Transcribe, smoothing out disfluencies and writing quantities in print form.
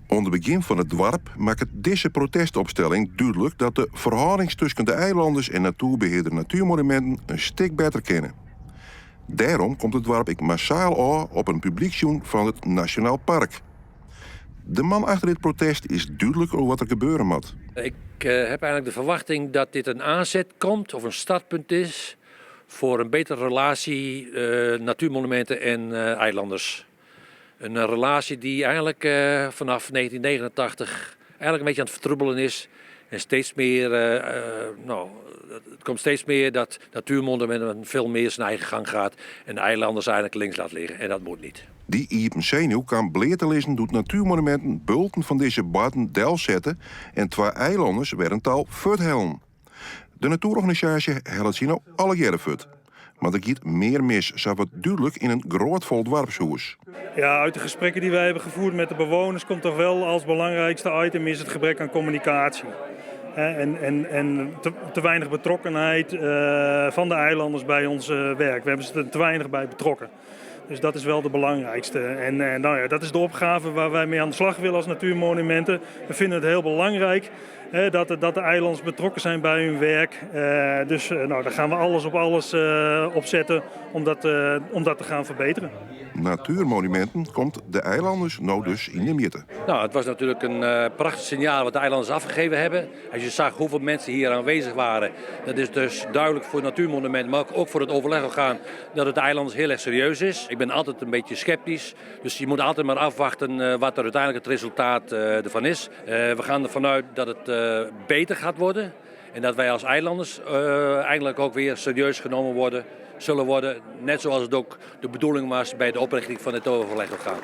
Onder begin van het dorp maakt deze protestopstelling duidelijk dat de verhouding tussen de eilanders en natuurbeheerder Natuurmonumenten een stuk beter kennen. Daarom komt het dorp ik massaal aan op een publieksjoen van het Nationaal Park. De man achter dit protest is duidelijk over wat er gebeuren moet. Ik heb eigenlijk de verwachting dat dit een aanzet komt of een startpunt is voor een betere relatie natuurmonumenten en eilanders. Een relatie die eigenlijk vanaf 1989 eigenlijk een beetje aan het vertroebelen is. En steeds meer, het komt steeds meer dat natuurmonumenten veel meer zijn eigen gang gaat en de eilanders eigenlijk links laat liggen. En dat moet niet. Die iepen zenuw kan bleer lezen doet Natuurmonumenten bulten van deze baden del zetten en 2 eilanders werden taal vertellen. De natuurorganisatie helpt zien nou alle jaren fut. Maar er gaat meer mis, zo wordt duidelijk in een groot vol dorpshuis. Ja, uit de gesprekken die wij hebben gevoerd met de bewoners komt toch wel als belangrijkste item is het gebrek aan communicatie. En te weinig betrokkenheid van de eilanders bij ons werk. We hebben ze er te weinig bij betrokken. Dus dat is wel de belangrijkste. En dat is de opgave waar wij mee aan de slag willen als Natuurmonumenten. We vinden het heel belangrijk dat de eilanders betrokken zijn bij hun werk. Dus daar gaan we alles op alles opzetten om dat te gaan verbeteren. Natuurmonumenten komt de eilanders nou dus in de midden. Nou, het was natuurlijk een prachtig signaal wat de eilanders afgegeven hebben. Als je zag hoeveel mensen hier aanwezig waren, dat is dus duidelijk voor het natuurmonument, maar ook voor het overlegorgaan, dat het de eilanders heel erg serieus is. Ik ben altijd een beetje sceptisch, dus je moet altijd maar afwachten wat er uiteindelijk het resultaat ervan is. We gaan ervan uit dat het beter gaat worden en dat wij als eilanders eigenlijk ook weer serieus genomen zullen worden, net zoals het ook de bedoeling was bij de oprichting van het overlegorgaan.